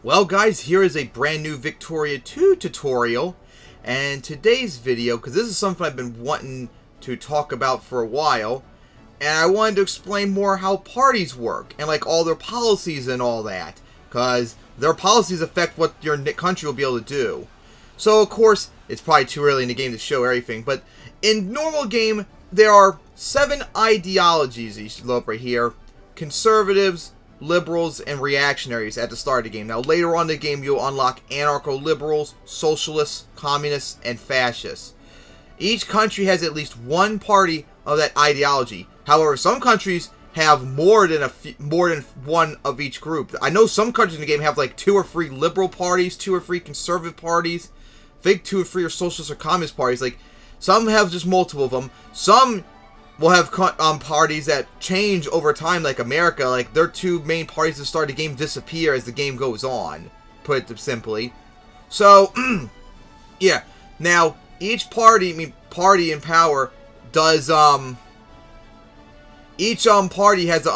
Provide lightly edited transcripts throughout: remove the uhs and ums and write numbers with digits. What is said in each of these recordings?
Well guys, here is a brand new Victoria 2 tutorial, and today's video, because this is something I've been wanting to talk about for a while, and I wanted to explain more how parties work, and like all their policies and all that, because their policies affect what your country will be able to do. So of course, it's probably too early in the game to show everything, but in normal game, there are 7 ideologies you should look up right here: conservatives, liberals, and reactionaries at the start of the game. Now, later on in the game, you'll unlock anarcho-liberals, socialists, communists, and fascists. Each country has at least one party of that ideology. However, some countries have more than one of each group. I know some countries in the game have like 2 or 3 liberal parties, 2 or 3 conservative parties. I think 2 or 3 are socialist or communist parties. Like, some have just multiple of them. Some will have parties that change over time, like America. Like, their 2 main parties to start the game disappear as the game goes on, put it simply. So, yeah. Now, each party, party in power does, each, party has,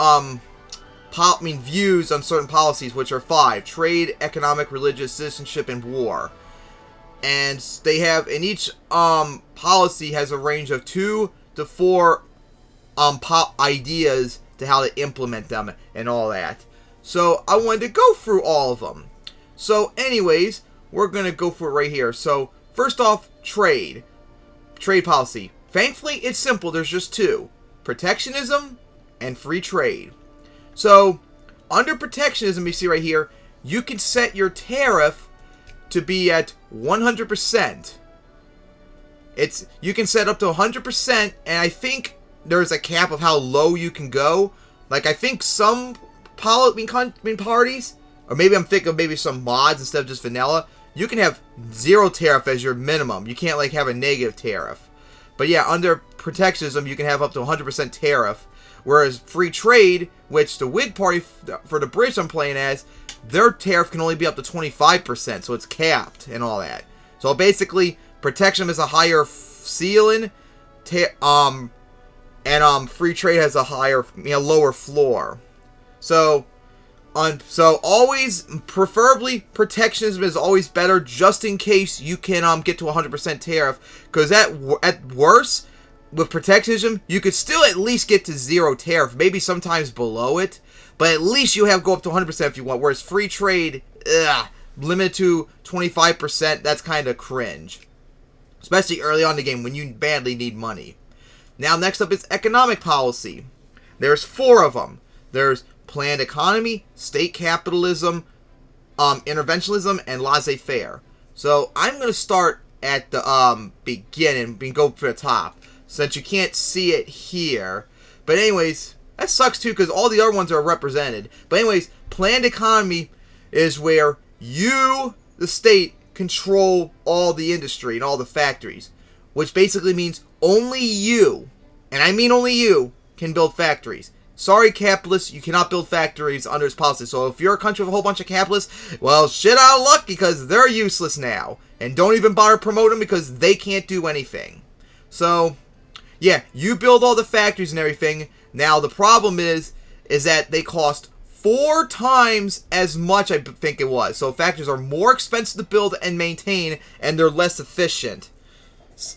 views on certain policies, which are 5: trade, economic, religious, citizenship, and war. And they have, and each, policy has a range of 2 to 4 ideas to how to implement them and all that. So I wanted to go through all of them. So anyways, we're going to go through it right here. So first off, trade policy. Thankfully, it's simple. There's just 2: protectionism and free trade. So under protectionism, you see right here, you can set your tariff to be at 100%. You can set up to 100%, and I think there's a cap of how low you can go. Like, I think some parties, or maybe I'm thinking of maybe some mods instead of just vanilla, you can have 0 tariff as your minimum. You can't, like, have a negative tariff. But yeah, under protectionism, you can have up to 100% tariff. Whereas free trade, which the Whig Party, for the British I'm playing as, their tariff can only be up to 25%, so it's capped and all that. So basically, protectionism is a higher ceiling, and free trade has a higher, lower floor. So always, preferably, protectionism is always better, just in case you can get to 100% tariff. Because at worst, with protectionism, you could still at least get to 0 tariff, maybe sometimes below it, but at least you have go up to 100% if you want. Whereas free trade, limited to 25%, that's kind of cringe, especially early on in the game when you badly need money. Now, next up is economic policy. There's 4 of them. There's planned economy, state capitalism, interventionism, and laissez-faire. So I'm going to start at the beginning and go for the top, since you can't see it here. But anyways, that sucks too, because all the other ones are represented. But anyways, planned economy is where you, the state, control all the industry and all the factories, which basically means only you, and I mean only you, can build factories. Sorry, capitalists, you cannot build factories under this policy. So if you're a country with a whole bunch of capitalists, well, shit out of luck, because they're useless now. And don't even bother promoting them, because they can't do anything. So, yeah, you build all the factories and everything. Now, the problem is that they cost 4 times as much, I think it was. So factories are more expensive to build and maintain, and they're less efficient.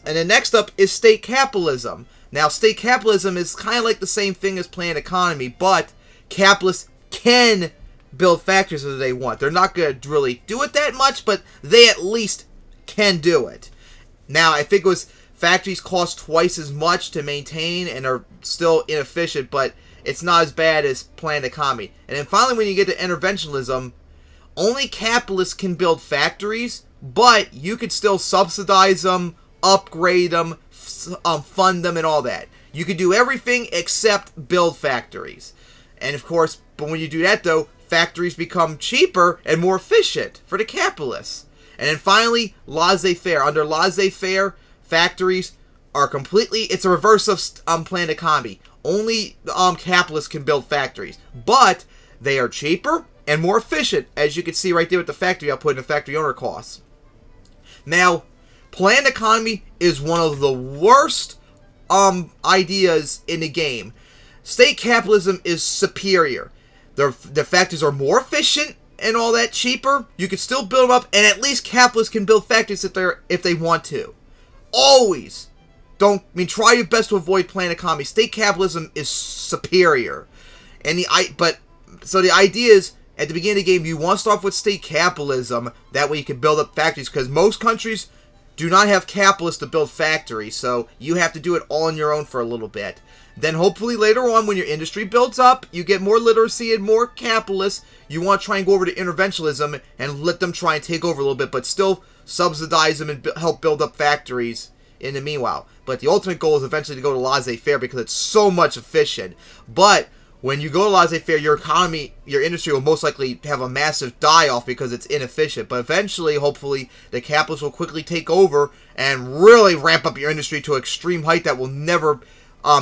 And then next up is state capitalism. Now, state capitalism is kind of like the same thing as planned economy, but capitalists can build factories if they want. They're not going to really do it that much, but they at least can do it. Now, I think it was factories cost twice as much to maintain and are still inefficient, but it's not as bad as planned economy. And then finally, when you get to interventionism, only capitalists can build factories, but you could still subsidize them, upgrade them, fund them, and all that. You could do everything except build factories. And of course, but when you do that though, factories become cheaper and more efficient for the capitalists. And then finally, laissez-faire. Under laissez-faire, factories are completely, it's a reverse of planned economy. Only capitalists can build factories, but they are cheaper and more efficient, as you can see right there with the factory output and the factory owner costs. Now, planned economy is one of the worst ideas in the game. State capitalism is superior. The factories are more efficient, and all that cheaper, you can still build them up, and at least capitalists can build factories if they want to. Always. Try your best to avoid planned economy. State capitalism is superior. So the idea is, at the beginning of the game, you want to start off with state capitalism. That way you can build up factories, because most countries do not have capitalists to build factories, so you have to do it all on your own for a little bit. Then hopefully later on, when your industry builds up, you get more literacy and more capitalists, you want to try and go over to interventionism and let them try and take over a little bit, but still subsidize them and help build up factories in the meanwhile. But the ultimate goal is eventually to go to laissez-faire, because it's so much efficient. But when you go to laissez-faire, your economy, your industry will most likely have a massive die-off because it's inefficient. But eventually, hopefully, the capitalists will quickly take over and really ramp up your industry to an extreme height that will never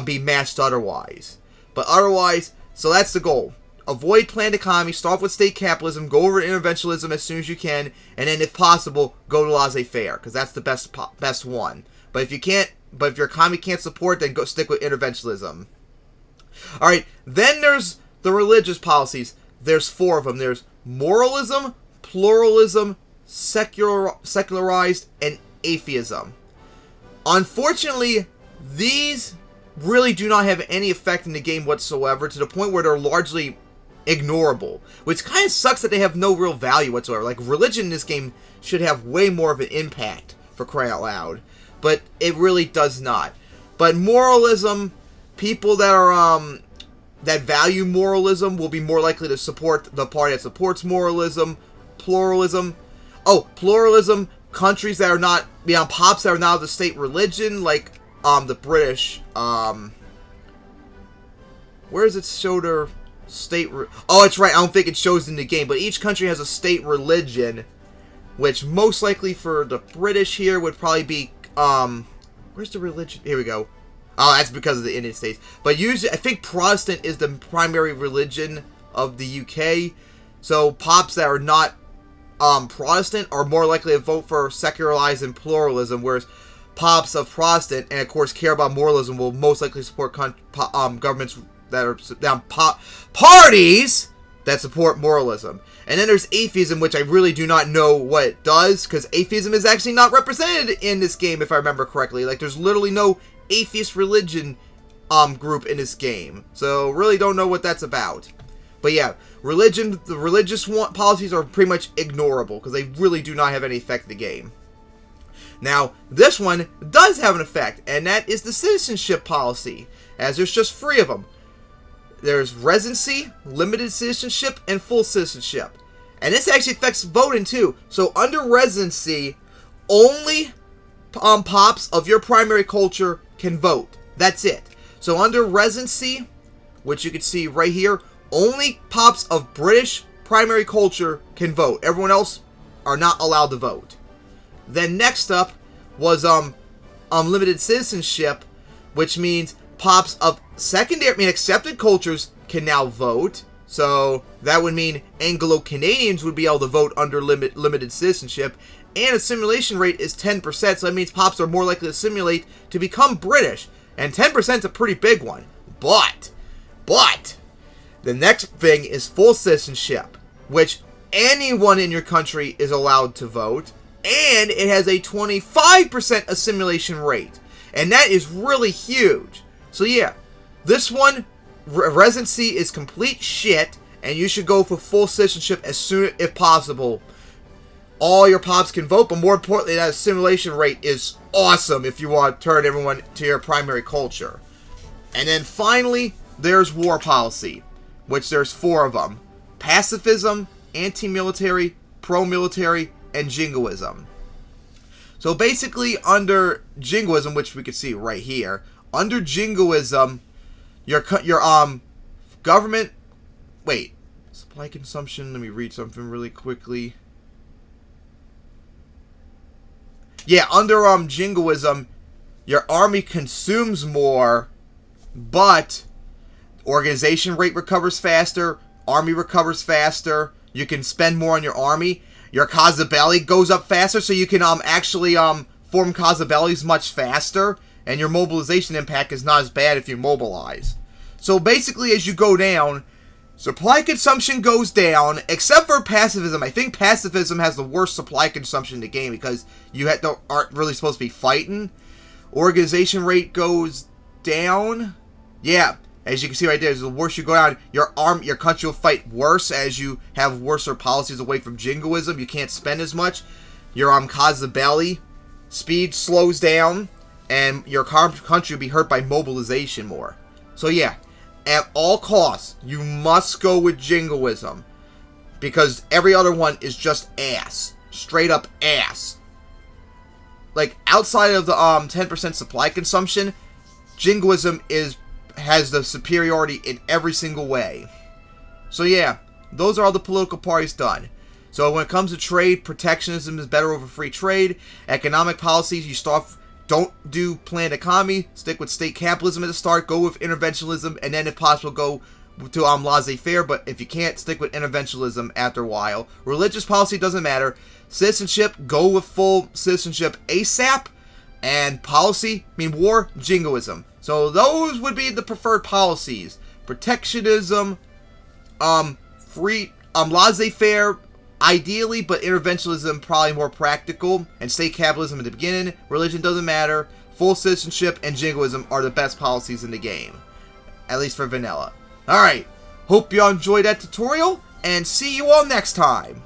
be matched otherwise. But otherwise, so that's the goal. Avoid planned economy, start off with state capitalism, go over to interventionism as soon as you can, and then if possible, go to laissez-faire, because that's the best one. But if your economy can't support, then go stick with interventionism. Alright, then there's the religious policies. There's 4 of them. There's moralism, pluralism, secularized, and atheism. Unfortunately, these really do not have any effect in the game whatsoever, to the point where they're largely ignorable. Which kind of sucks that they have no real value whatsoever. Like, religion in this game should have way more of an impact, for crying out loud. But it really does not. But moralism, people that are that value moralism will be more likely to support the party that supports moralism. Pluralism, countries that are not, pops that are not the state religion, like the British. Where does it show their state? It's right. I don't think it shows in the game, but each country has a state religion, which most likely for the British here would probably be where's the religion? Here we go. Oh, that's because of the Indian states. But usually, I think Protestant is the primary religion of the UK. So pops that are not Protestant are more likely to vote for secularized and pluralism, whereas pops of Protestant and of course care about moralism will most likely support governments that are parties that support moralism. And then there's atheism, which I really do not know what it does, because atheism is actually not represented in this game, if I remember correctly. Like, there's literally no atheist religion group in this game. So, really don't know what that's about. But yeah, the religious policies are pretty much ignorable, because they really do not have any effect in the game. Now, this one does have an effect, and that is the citizenship policy, as there's just 3 of them. There's residency, limited citizenship, and full citizenship. And this actually affects voting too. So under residency, only pops of your primary culture can vote. That's it. So under residency, which you can see right here, only pops of British primary culture can vote. Everyone else are not allowed to vote. Then next up was limited citizenship, which means pops of accepted cultures can now vote. So that would mean Anglo-Canadians would be able to vote under limited citizenship. And assimilation rate is 10%, so that means pops are more likely to assimilate to become British. And 10% is a pretty big one. But, the next thing is full citizenship, which anyone in your country is allowed to vote. And it has a 25% assimilation rate. And that is really huge. So yeah, this one, residency is complete shit, and you should go for full citizenship as soon as possible. All your pops can vote, but more importantly, that assimilation rate is awesome if you want to turn everyone to your primary culture. And then finally, there's war policy, which there's 4 of them. Pacifism, anti-military, pro-military, and jingoism. So basically, under jingoism, which we can see right here, under jingoism, your government... Wait. Supply consumption. Let me read something really quickly. Yeah, under jingoism, your army consumes more, but organization rate recovers faster, army recovers faster, you can spend more on your army, your Casa Belli goes up faster, so you can actually form Casa Bellis much faster, and your mobilization impact is not as bad if you mobilize. So basically, as you go down, Supply consumption goes down, except for pacifism. I think pacifism has the worst supply consumption in the game because you aren't really supposed to be fighting. Organization rate goes down. Yeah, as you can see right there, the worse you go down, your country will fight worse as you have worser policies away from jingoism. You can't spend as much. Your causes a belly. Speed slows down, and your country will be hurt by mobilization more. So yeah, at all costs, you must go with jingoism, because every other one is just ass. Straight up ass. Like, outside of the 10% supply consumption, jingoism has the superiority in every single way. So yeah, those are all the political parties done. So when it comes to trade, protectionism is better over free trade. Economic policies, don't do planned economy. Stick with state capitalism at the start. Go with interventionism, and then if possible, go to laissez-faire. But if you can't, stick with interventionism after a while. Religious policy doesn't matter. Citizenship, go with full citizenship ASAP. And policy, war, jingoism. So those would be the preferred policies. Protectionism, free, laissez-faire, ideally, but interventionism probably more practical, and state capitalism at the beginning. Religion doesn't matter. Full citizenship and jingoism are the best policies in the game, at least for vanilla. Alright, hope you all enjoyed that tutorial, and see you all next time.